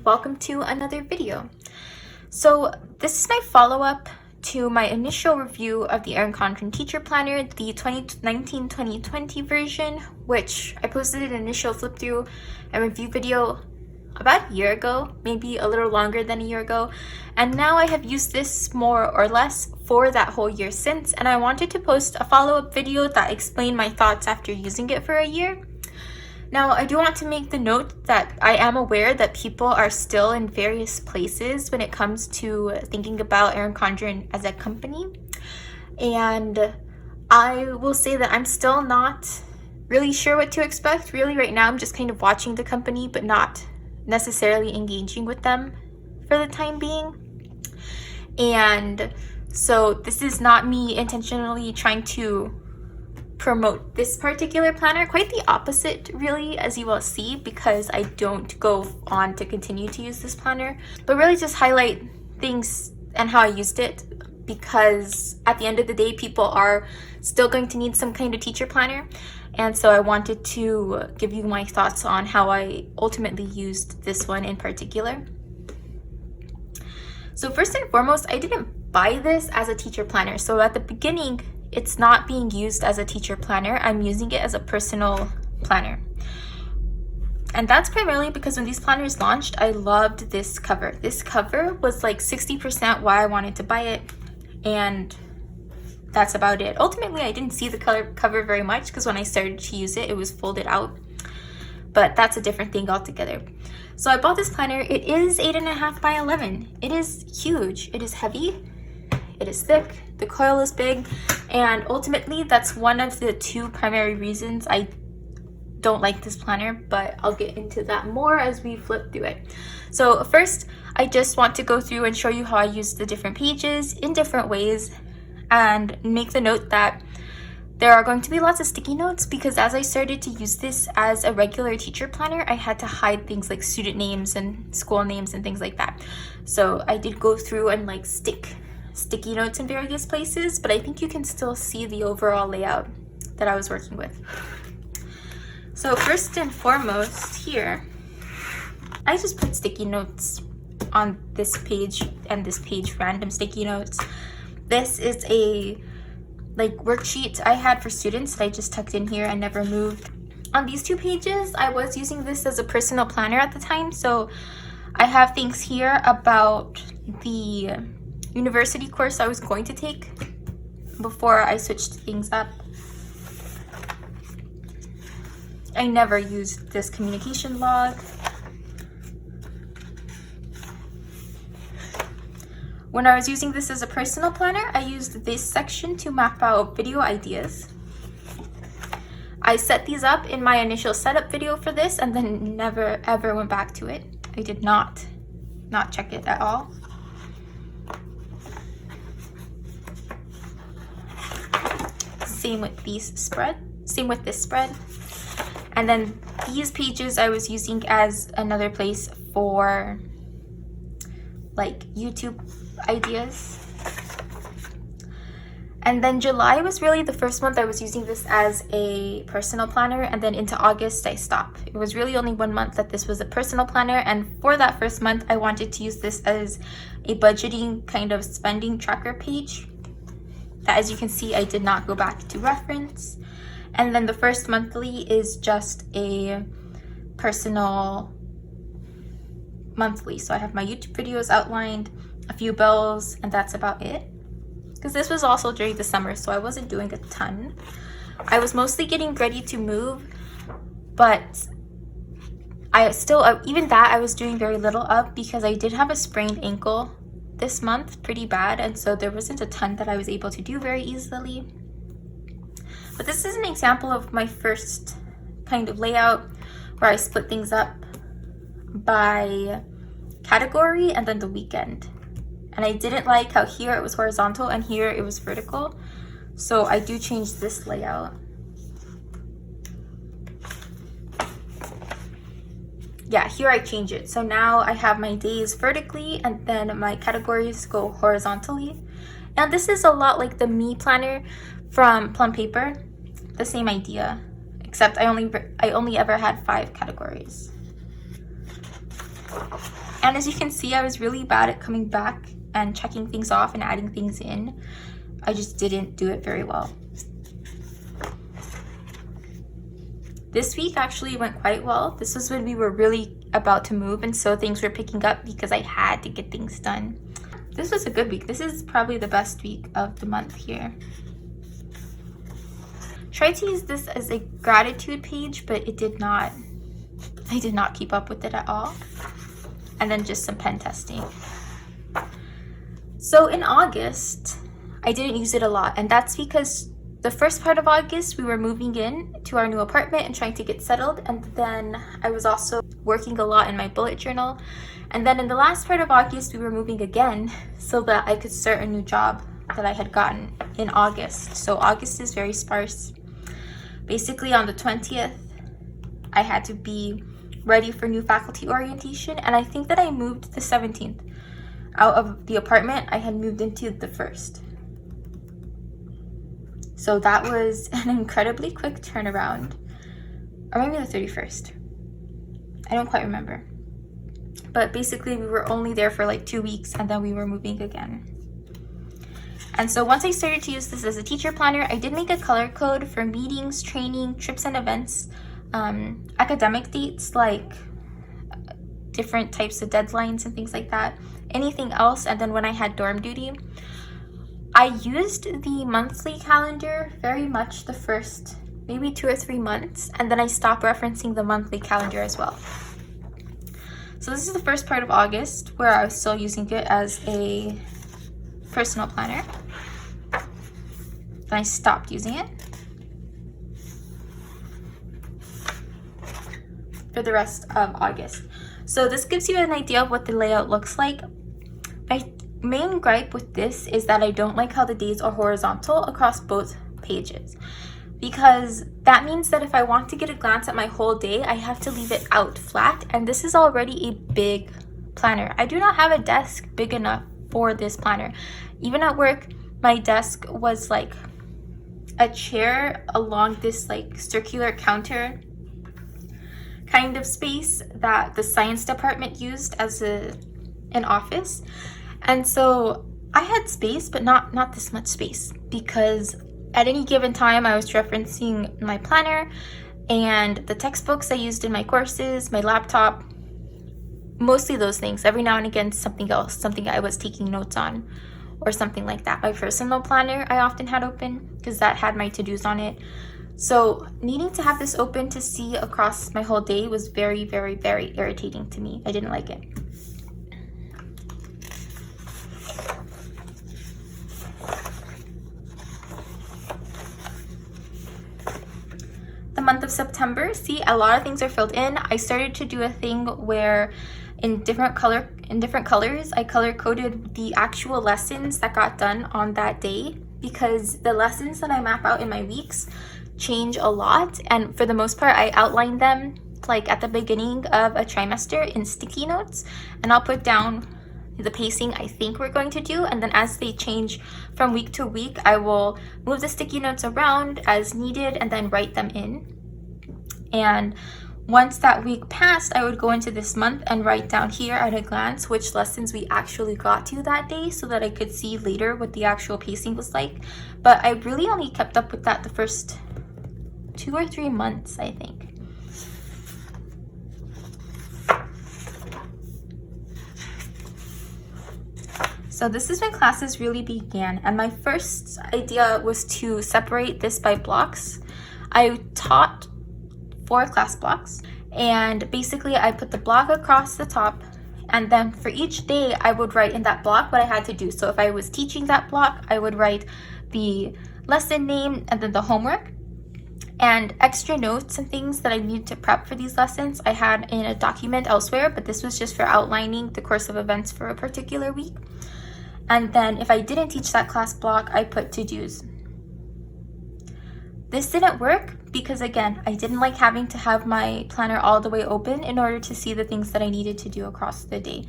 welcome to another video. So this is my follow-up to my initial review of the Erin Condren Teacher Planner, the 2019-2020 version, which I posted an initial flip through and review video about a year ago, maybe a little longer than a year ago, and now I have used this more or less for that whole year since, and I wanted to post a follow-up video that explained my thoughts after using it for a year. Now, I do want to make the note that I am aware that people are still in various places when it comes to thinking about Erin Condren as a company. And I will say that I'm still not really sure what to expect. Really, right now, I'm just kind of watching the company, but not necessarily engaging with them for the time being. And so this is not me intentionally trying to promote this particular planner, quite the opposite really, as you will see, because I don't go on to continue to use this planner, but really just highlight things and how I used it, because at the end of the day people are still going to need some kind of teacher planner, and so I wanted to give you my thoughts on how I ultimately used this one in particular. So first and foremost, I didn't buy this as a teacher planner. So at the beginning, it's not being used as a teacher planner. I'm using it as a personal planner. And that's primarily because when these planners launched, I loved this cover. This cover was like 60% why I wanted to buy it, and that's about it. Ultimately, I didn't see the cover very much because when I started to use it, it was folded out. But that's a different thing altogether. So I bought this planner. It is 8.5 by 11. It is huge. It is heavy. It is thick. The coil is big. And ultimately, that's one of the two primary reasons I don't like this planner, but I'll get into that more as we flip through it. So first, I just want to go through and show you how I use the different pages in different ways, and make the note that there are going to be lots of sticky notes, because as I started to use this as a regular teacher planner, I had to hide things like student names and school names and things like that. So I did go through and like sticky notes in various places, but I think you can still see the overall layout that I was working with. So first and foremost here, I just put sticky notes on this page and this page, random sticky notes. This is a worksheet I had for students that I just tucked in here and never moved. On these two pages, I was using this as a personal planner at the time, so I have things here about the university course I was going to take before I switched things up. I never used this communication log. When I was using this as a personal planner, I used this section to map out video ideas. I set these up in my initial setup video for this and then never ever went back to it. I did not check it at all. Same with this spread. And then these pages I was using as another place for like YouTube ideas. And then July was really the first month I was using this as a personal planner, and then into August I stopped. It was really only 1 month that this was a personal planner, and for that first month I wanted to use this as a budgeting kind of spending tracker page that, as you can see, I did not go back to reference. And then the first monthly is just a personal monthly. So I have my YouTube videos outlined, a few bills, and that's about it. Because this was also during the summer, so I wasn't doing a ton. I was mostly getting ready to move, but I still, even that I was doing very little of, because I did have a sprained ankle this month, pretty bad, and so there wasn't a ton that I was able to do very easily. But this is an example of my first kind of layout where I split things up by category and then the weekend. And I didn't like how here it was horizontal and here it was vertical, so I do change this layout. Yeah, here I change it. So now I have my days vertically and then my categories go horizontally. And this is a lot like the Me Planner from Plum Paper, the same idea, except I only ever had 5 categories. And as you can see, I was really bad at coming back and checking things off and adding things in. I just didn't do it very well. This week actually went quite well. This was when we were really about to move, and so things were picking up because I had to get things done. This was a good week. This is probably the best week of the month here. Tried to use this as a gratitude page, but I did not keep up with it at all. And then just some pen testing. So in August, I didn't use it a lot, and that's because the first part of August we were moving in to our new apartment and trying to get settled, and then I was also working a lot in my bullet journal. And then in the last part of August we were moving again so that I could start a new job that I had gotten in August. So August is very sparse. Basically on the 20th I had to be ready for new faculty orientation, and I think that I moved the 17th. Out of the apartment I had moved into the 1st. So that was an incredibly quick turnaround. Or maybe the 31st. I don't quite remember. But basically we were only there for like 2 weeks, and then we were moving again. And so once I started to use this as a teacher planner, I did make a color code for meetings, training, trips and events, academic dates like different types of deadlines and things like that, anything else. And then when I had dorm duty, I used the monthly calendar very much the first maybe 2 or 3 months, and then I stopped referencing the monthly calendar as well. So this is the first part of August where I was still using it as a personal planner. Then I stopped using it for the rest of August. So this gives you an idea of what the layout looks like. My main gripe with this is that I don't like how the days are horizontal across both pages, because that means that if I want to get a glance at my whole day, I have to leave it out flat, and this is already a big planner. I do not have a desk big enough for this planner. Even at work, my desk was like a chair along this like circular counter kind of space that the science department used as an office. And so I had space, but not this much space, because at any given time I was referencing my planner and the textbooks I used in my courses, my laptop, mostly those things. Every now and again something else, something I was taking notes on or something like that. My personal planner I often had open because that had my to-dos on it. So needing to have this open to see across my whole day was very, very, very irritating to me. I didn't like it. The month of September, see, a lot of things are filled in. I started to do a thing where in different colors, I color coded the actual lessons that got done on that day, because the lessons that I map out in my weeks change a lot, and for the most part I outline them like at the beginning of a trimester in sticky notes, and I'll put down the pacing I think we're going to do, and then as they change from week to week I will move the sticky notes around as needed and then write them in. And once that week passed, I would go into this month and write down here at a glance which lessons we actually got to that day, so that I could see later what the actual pacing was like. But I really only kept up with that the first 2 or 3 months, I think. So this is when classes really began, and my first idea was to separate this by blocks. I taught 4 class blocks, and basically I put the block across the top, and then for each day I would write in that block what I had to do. So if I was teaching that block, I would write the lesson name and then the homework and extra notes and things that I needed to prep for these lessons. I had in a document elsewhere, but this was just for outlining the course of events for a particular week. And then if I didn't teach that class block, I put to-dos. This didn't work because, again, I didn't like having to have my planner all the way open in order to see the things that I needed to do across the day.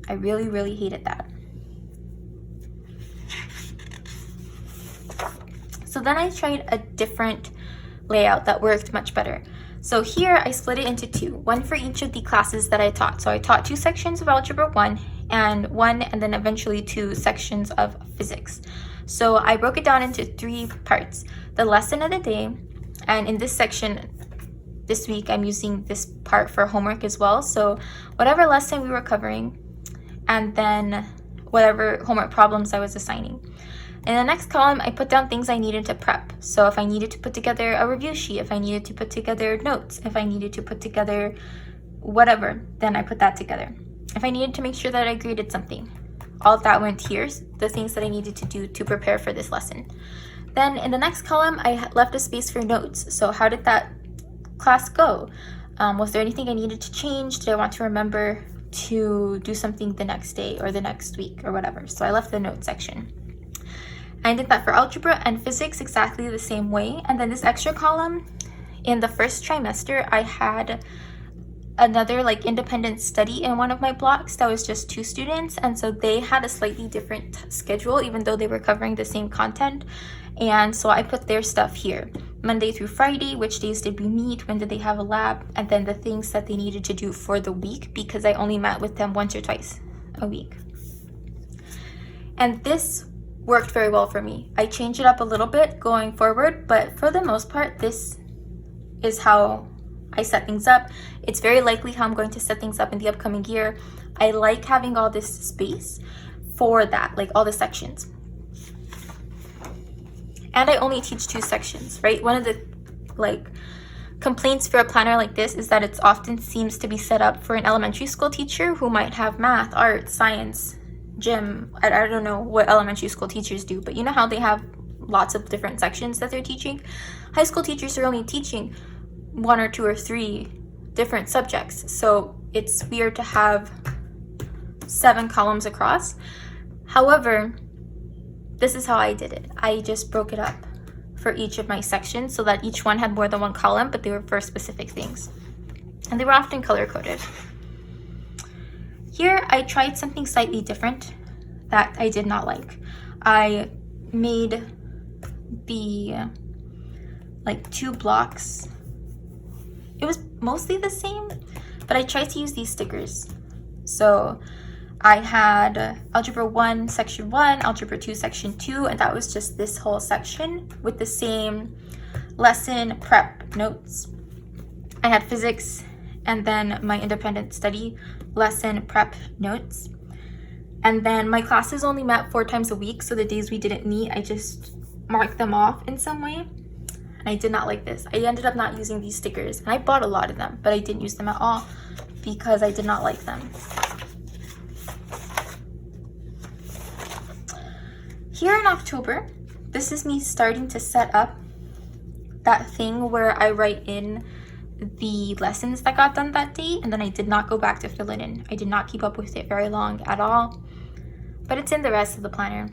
I really, really hated that. So then I tried a different layout that worked much better. So here I split it into two, one for each of the classes that I taught. So I taught 2 sections of Algebra 1 and then eventually 2 sections of Physics. So I broke it down into 3 parts. The lesson of the day, and in this section, this week I'm using this part for homework as well. So whatever lesson we were covering, and then whatever homework problems I was assigning. In the next column, I put down things I needed to prep. So if I needed to put together a review sheet, if I needed to put together notes, if I needed to put together whatever, then I put that together. If I needed to make sure that I graded something, all of that went here, the things that I needed to do to prepare for this lesson. Then in the next column, I left a space for notes. So how did that class go? Was there anything I needed to change? Did I want to remember to do something the next day or the next week or whatever? So I left the notes section. I did that for algebra and physics exactly the same way. And then this extra column, in the first trimester, I had another independent study in one of my blocks that was just 2 students, and so they had a slightly different schedule even though they were covering the same content. And so I put their stuff here, Monday through Friday, which days did we meet, when did they have a lab, and then the things that they needed to do for the week, because I only met with them once or twice a week. And this worked very well for me. I changed it up a little bit going forward, but for the most part, this is how I set things up. It's very likely how I'm going to set things up in the upcoming year. I like having all this space for that, all the sections. And I only teach 2 sections, right? One of the complaints for a planner like this is that it often seems to be set up for an elementary school teacher who might have math, art, science, gym. I don't know what elementary school teachers do, but you know how they have lots of different sections that they're teaching? High school teachers are only teaching 1 or 2 or 3 different subjects. So it's weird to have 7 columns across. However, this is how I did it. I just broke it up for each of my sections so that each one had more than 1 column, but they were for specific things. And they were often color-coded. Here, I tried something slightly different that I did not like. I made the 2 blocks. It was mostly the same, but I tried to use these stickers. So I had Algebra 1, Section 1, Algebra 2, Section 2, and that was just this whole section with the same lesson prep notes. I had Physics, and then my independent study lesson prep notes. And then my classes only met 4 times a week, so the days we didn't meet, I just marked them off in some way. And I did not like this. I ended up not using these stickers, and I bought a lot of them, but I didn't use them at all because I did not like them. Here in October, this is me starting to set up that thing where I write in the lessons that got done that day, and then I did not go back to fill it in. I did not keep up with it very long at all, but it's in the rest of the planner.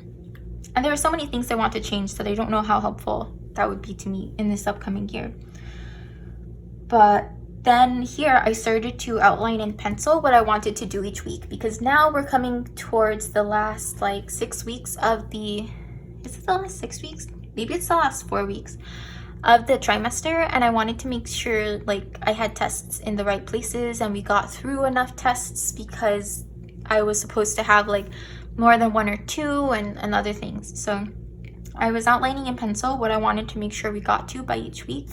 And there are so many things I want to change that I don't know how helpful that would be to me in this upcoming year. But then here I started to outline in pencil what I wanted to do each week, because now we're coming towards the last 6 weeks of the, is it the last 6 weeks? Maybe it's the last 4 weeks of the trimester, and I wanted to make sure I had tests in the right places and we got through enough tests, because I was supposed to have more than 1 or 2 and other things. So I was outlining in pencil what I wanted to make sure we got to by each week.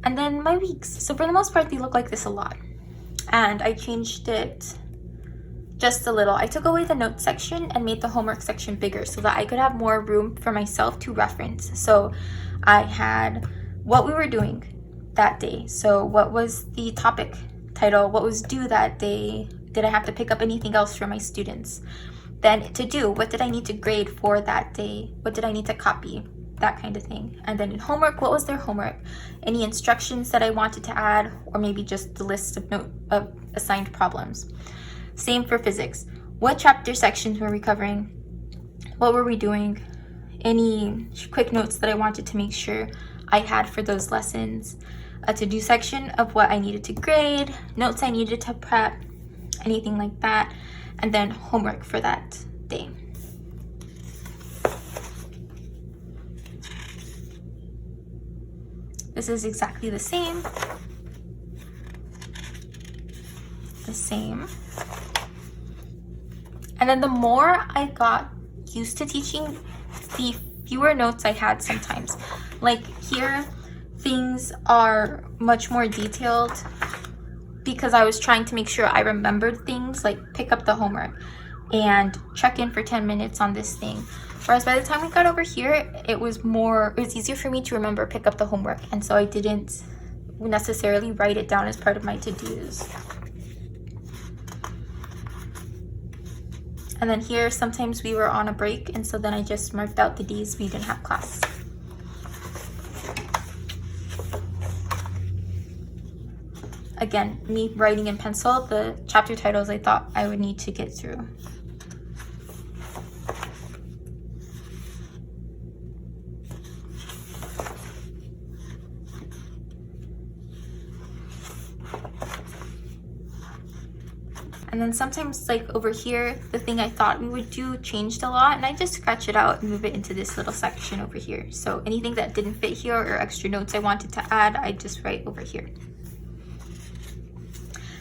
And then my weeks. So for the most part, they look like this a lot. And I changed it just a little. I took away the notes section and made the homework section bigger so that I could have more room for myself to reference. So I had what we were doing that day. So what was the topic title? What was due that day? Did I have to pick up anything else from my students? Then to do, what did I need to grade for that day? What did I need to copy? That kind of thing. And then in homework, what was their homework? Any instructions that I wanted to add, or maybe just the list of assigned problems. Same for physics. What chapter sections were we covering? What were we doing? Any quick notes that I wanted to make sure I had for those lessons. A to-do section of what I needed to grade, notes I needed to prep, anything like that. And then homework for that day. This is exactly the same. And then the more I got used to teaching, the fewer notes I had sometimes. Like here, things are much more detailed because I was trying to make sure I remembered things, like pick up the homework and check in for 10 minutes on this thing. Whereas by the time we got over here, it was easier for me to remember pick up the homework, and so I didn't necessarily write it down as part of my to-dos. And then here, sometimes we were on a break, and so then I just marked out the days we didn't have class. Again, me writing in pencil, the chapter titles I thought I would need to get through. And then sometimes, like over here, the thing I thought we would do changed a lot, and I just scratch it out and move it into this little section over here. So anything that didn't fit here or extra notes I wanted to add, I just write over here.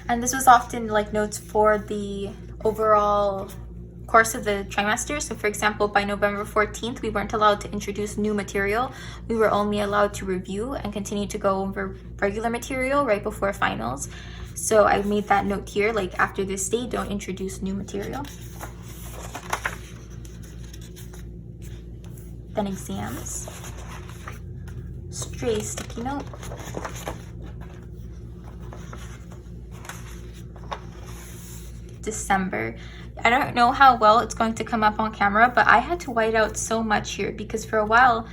And this was often like notes for the overall course of the trimester. So for example, by November 14th, we weren't allowed to introduce new material. We were only allowed to review and continue to go over regular material right before finals. So I made that note here, like after this day, don't introduce new material. Then exams. Stray sticky note. December. I don't know how well it's going to come up on camera, but I had to white out so much here because for a while,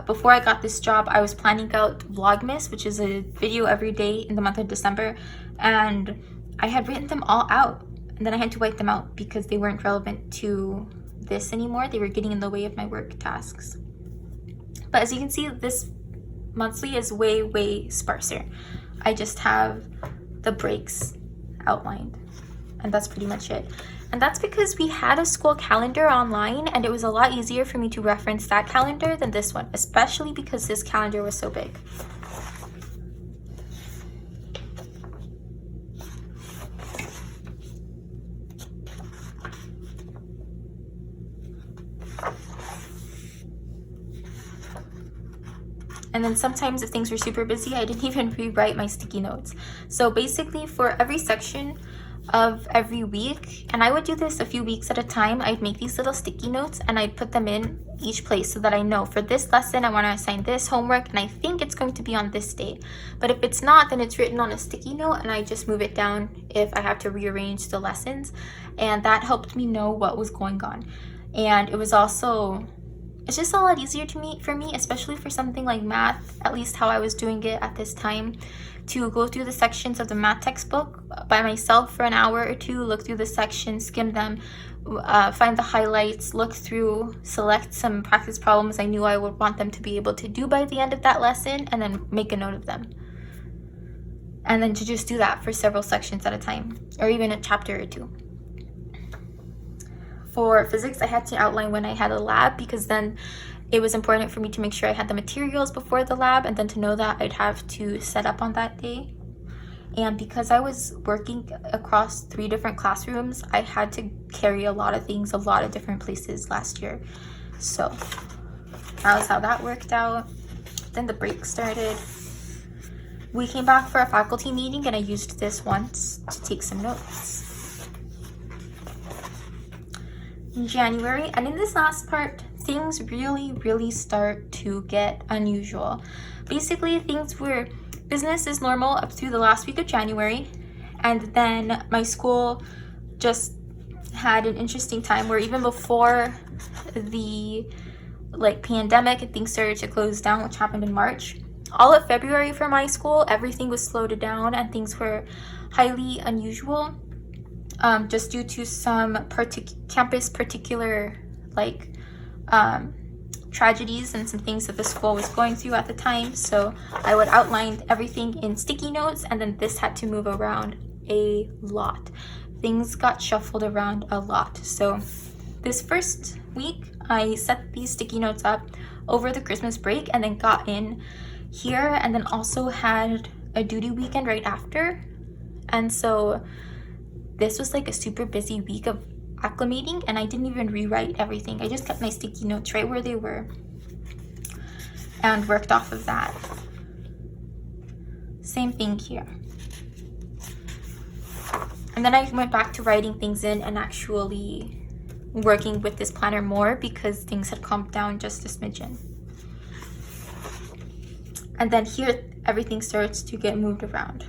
before I got this job, I was planning out Vlogmas, which is a video every day in the month of December, and I had written them all out, and then I had to white them out because they weren't relevant to this anymore. They were getting in the way of my work tasks. But as you can see, this monthly is way sparser. I just have the breaks outlined, and that's pretty much it. And that's because we had a school calendar online, and it was a lot easier for me to reference that calendar than this one, especially because this calendar was so big. And then sometimes if things were super busy, I didn't even rewrite my sticky notes. So basically for every section of every week, and I would do this a few weeks at a time, I'd make these little sticky notes and I'd put them in each place so that I know for this lesson I want to assign this homework and I think it's going to be on this day. But if it's not, then it's written on a sticky note and I just move it down if I have to rearrange the lessons, and that helped me know what was going on. And it was also, it's just a lot easier for me, especially for something like math, at least how I was doing it at this time, to go through the sections of the math textbook by myself for an hour or two, look through the sections, skim them, find the highlights, look through, select some practice problems I knew I would want them to be able to do by the end of that lesson, and then make a note of them. And then to just do that for several sections at a time, or even a chapter or two. For physics, I had to outline when I had a lab because then it was important for me to make sure I had the materials before the lab, and then to know that I'd have to set up on that day. And because I was working across 3 different classrooms, I had to carry a lot of things, a lot of different places last year. So that was how that worked out. Then the break started. We came back for a faculty meeting and I used this once to take some notes. In January, and in this last part, things really start to get unusual. Basically, things were business as normal up through the last week of January, and then my school just had an interesting time where even before the pandemic and things started to close down, which happened in March, all of February for my school, everything was slowed down and things were highly unusual. Just due to some campus particular tragedies and some things that the school was going through at the time. So I would outline everything in sticky notes, and then this had to move around a lot. Things got shuffled around a lot. So this first week, I set these sticky notes up over the Christmas break and then got in here, and then also had a duty weekend right after. And so this was like a super busy week of acclimating, and I didn't even rewrite everything. I just kept my sticky notes right where they were and worked off of that. Same thing here. And then I went back to writing things in and actually working with this planner more because things had calmed down just a smidgen. And then here, everything starts to get moved around.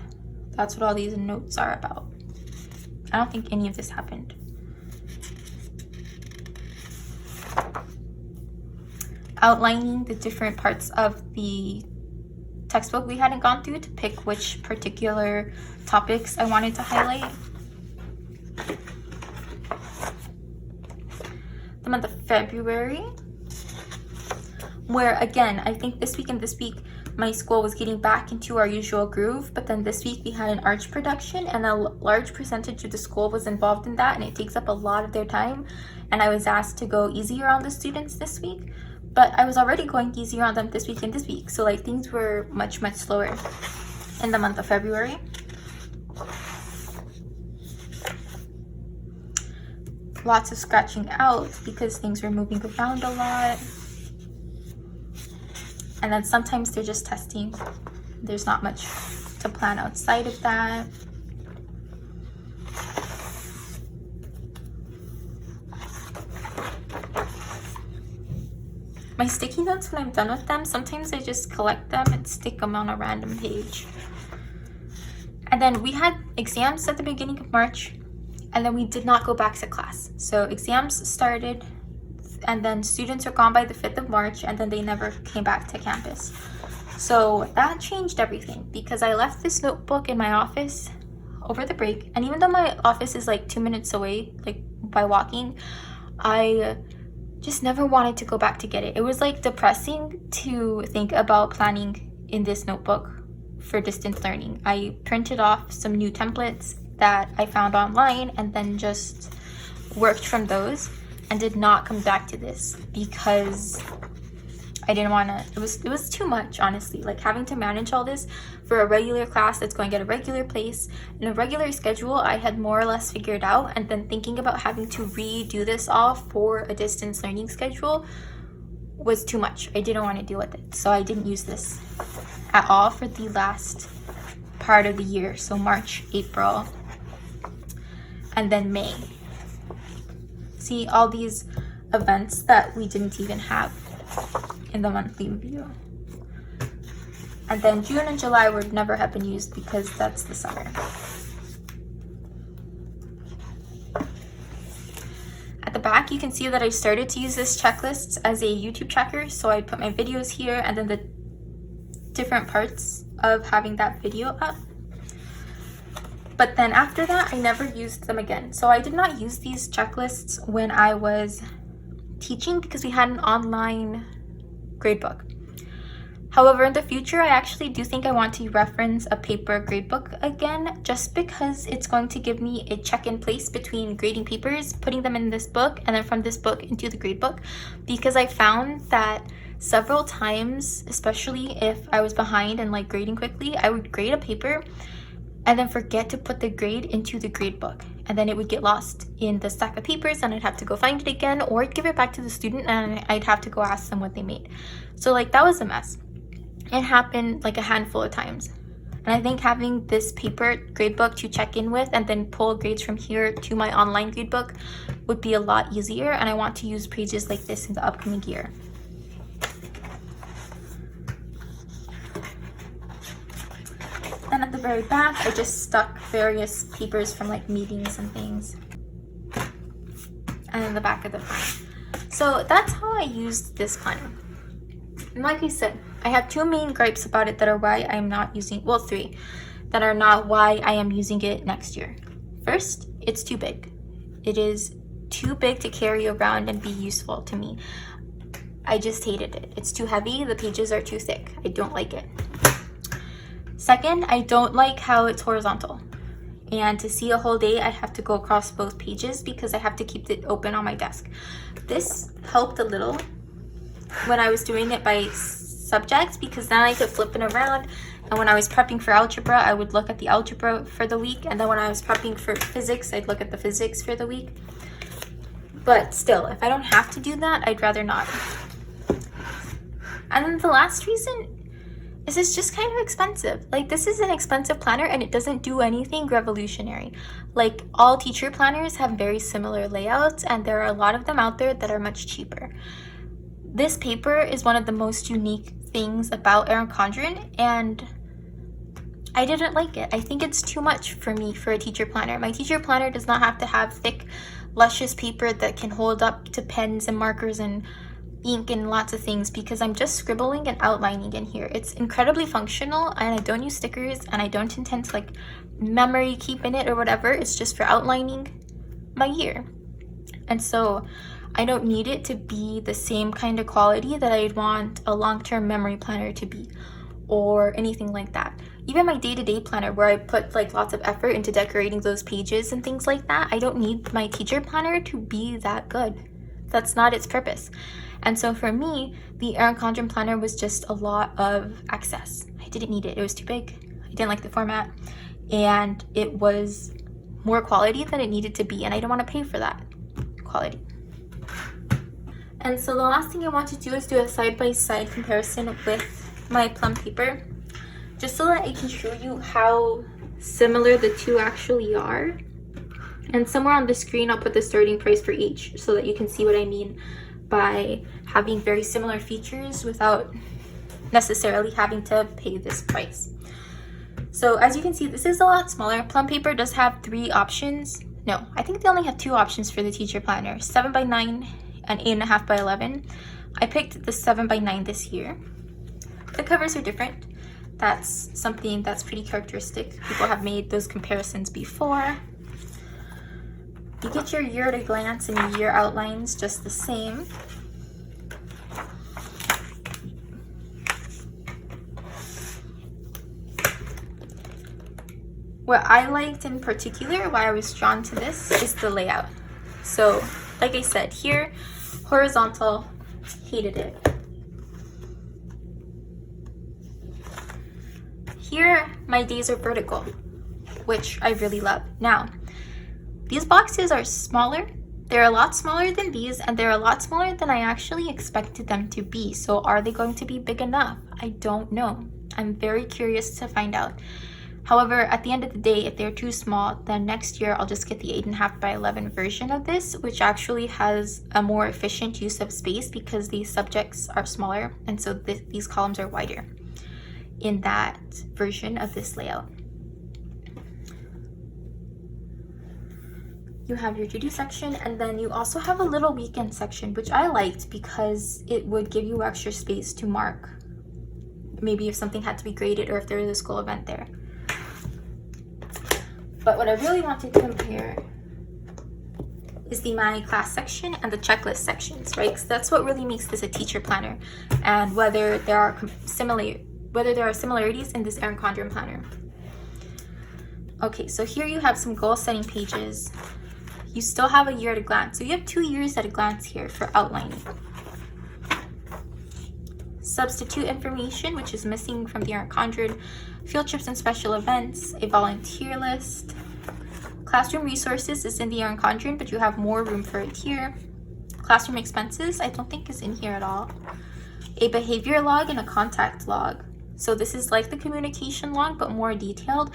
That's what all these notes are about. I don't think any of this happened. Outlining the different parts of the textbook we hadn't gone through to pick which particular topics I wanted to highlight. The month of February, where again, I think this week and this week, my school was getting back into our usual groove, but then this week we had an arch production and a large percentage of the school was involved in that, and it takes up a lot of their time, and I was asked to go easier on the students this week, but I was already going easier on them this week and this week, so like things were much slower in the month of February. Lots of scratching out because things were moving around a lot. And then sometimes they're just testing. There's not much to plan outside of that. My sticky notes, when I'm done with them, sometimes I just collect them and stick them on a random page. And then we had exams at the beginning of March, and then we did not go back to class. So exams started, and then students are gone by the 5th of March, and then they never came back to campus. So that changed everything because I left this notebook in my office over the break, and even though my office is like 2 minutes away, like by walking, I just never wanted to go back to get it. It was like depressing to think about planning in this notebook for distance learning. I printed off some new templates that I found online and then just worked from those and did not come back to this because I didn't want to. It was too much, honestly, like having to manage all this for a regular class that's going at a regular pace in a regular schedule. I had more or less figured out, and then thinking about having to redo this all for a distance learning schedule was too much. I didn't want to deal with it, so I didn't use this at all for the last part of the year. So March, April, and then May. See all these events that we didn't even have in the monthly review. And then June and July would never have been used because that's the summer. At the back, you can see that I started to use this checklist as a YouTube tracker. So I put my videos here and then the different parts of having that video up. But then after that, I never used them again. So I did not use these checklists when I was teaching because we had an online gradebook. However, in the future, I actually do think I want to reference a paper gradebook again, just because it's going to give me a check-in place between grading papers, putting them in this book, and then from this book into the gradebook, because I found that several times, especially if I was behind and like grading quickly, I would grade a paper and then forget to put the grade into the gradebook, and then it would get lost in the stack of papers and I'd have to go find it again or give it back to the student and I'd have to go ask them what they made. So like that was a mess. It happened like a handful of times. And I think having this paper gradebook to check in with and then pull grades from here to my online gradebook would be a lot easier, and I want to use pages like this in the upcoming year. And at the very back, I just stuck various papers from like meetings and things. And in the back of the planner. So that's how I used this planner. And like I said, I have two main gripes about it that are why I'm not using, well, three, that are not why I am using it next year. First, it's too big. It is too big to carry around and be useful to me. I just hated it. It's too heavy. The pages are too thick. I don't like it. Second, I don't like how it's horizontal. And to see a whole day, I have to go across both pages because I have to keep it open on my desk. This helped a little when I was doing it by subjects, because then I could flip it around. And when I was prepping for algebra, I would look at the algebra for the week. And then when I was prepping for physics, I'd look at the physics for the week. But still, if I don't have to do that, I'd rather not. And then the last reason is it's just kind of expensive. Like, this is an expensive planner and it doesn't do anything revolutionary. Like, all teacher planners have very similar layouts, and there are a lot of them out there that are much cheaper. This paper is one of the most unique things about Erin Condren, and I didn't like it. I think it's too much for me for a teacher planner. My teacher planner does not have to have thick, luscious paper that can hold up to pens and markers and ink and lots of things, because I'm just scribbling and outlining in here. It's incredibly functional, and I don't use stickers, and I don't intend to like memory keep in it or whatever. It's just for outlining my year. And so I don't need it to be the same kind of quality that I'd want a long-term memory planner to be, or anything like that. Even my day-to-day planner, where I put like lots of effort into decorating those pages and things like that, I don't need my teacher planner to be that good. That's not its purpose. And so for me, the Erin Condren planner was just a lot of excess. I didn't need it. It was too big. I didn't like the format, and it was more quality than it needed to be, and I don't want to pay for that quality. And so the last thing I want to do is do a side-by-side comparison with my plum paper, just so that I can show you how similar the two actually are. And somewhere on the screen, I'll put the starting price for each so that you can see what I mean by having very similar features without necessarily having to pay this price. So as you can see, this is a lot smaller. Plum paper does have 3 options. No, I think they only have 2 options for the teacher planner, 7x9 and 8.5x11. I picked the 7x9 this year. The covers are different. That's something that's pretty characteristic. People have made those comparisons before. You get your year at a glance and your year outlines just the same. What I liked in particular, why I was drawn to this, is the layout. So, like I said, here, horizontal, hated it. Here, my days are vertical, which I really love. Now, these boxes are smaller. They're a lot smaller than these, and they're a lot smaller than I actually expected them to be. So are they going to be big enough? I don't know. I'm very curious to find out. However, at the end of the day, if they're too small, then next year I'll just get the 8.5x11 version of this, which actually has a more efficient use of space because these subjects are smaller, and so these columns are wider in that version of this layout. You have your to-do section, and then you also have a little weekend section, which I liked because it would give you extra space to mark maybe if something had to be graded or if there was a school event there. But what I really wanted to compare is the My Class section and the checklist sections, right? Because that's what really makes this a teacher planner, and whether there are similarities in this Erin Condren planner. Okay, so here you have some goal setting pages. You still have a year at a glance. So you have 2 years at a glance here for outlining. Substitute information, which is missing from the Erin Condren. Field trips and special events, a volunteer list. Classroom resources is in the Erin Condren, but you have more room for it here. Classroom expenses, I don't think is in here at all. A behavior log and a contact log. So this is like the communication log, but more detailed,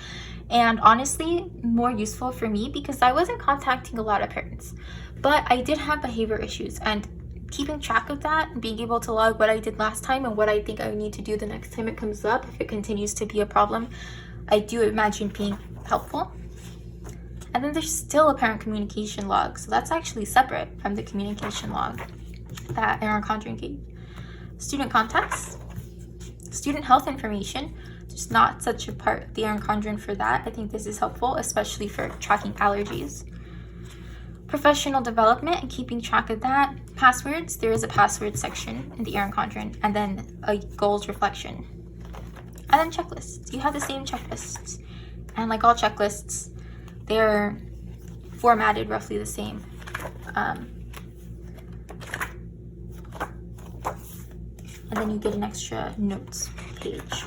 and honestly more useful for me because I wasn't contacting a lot of parents, but I did have behavior issues, and keeping track of that and being able to log what I did last time and what I think I need to do the next time it comes up if it continues to be a problem, I do imagine being helpful. And then there's still a parent communication log, so that's actually separate from the communication log that Erin Condren gave. Student contacts, student health information. There's not such a part of the Erin Condren for that. I think this is helpful, especially for tracking allergies. Professional development and keeping track of that. Passwords, there is a password section in the Erin Condren, and then a goals reflection. And then checklists. You have the same checklists. And like all checklists, they're formatted roughly the and then you get an extra notes page.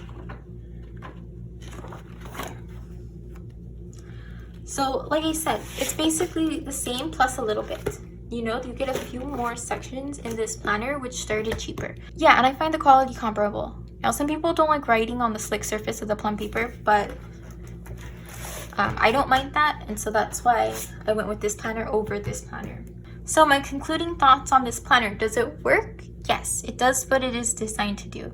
So like I said, it's basically the same plus a little bit. You know, you get a few more sections in this planner, which started cheaper. Yeah, and I find the quality comparable. Now, some people don't like writing on the slick surface of the plum paper, but I don't mind that, and so that's why I went with this planner over this planner. So my concluding thoughts on this planner: does it work? Yes, it does what it is designed to do.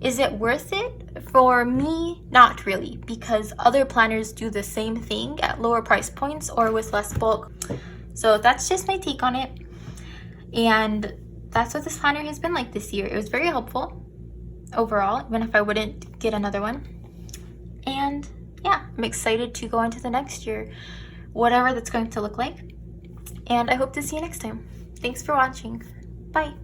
Is it worth it? For me, not really, because other planners do the same thing at lower price points or with less bulk. So that's just my take on it. And that's what this planner has been like this year. It was very helpful overall, even if I wouldn't get another one. And yeah, I'm excited to go into the next year, whatever that's going to look like. And I hope to see you next time. Thanks for watching. Bye.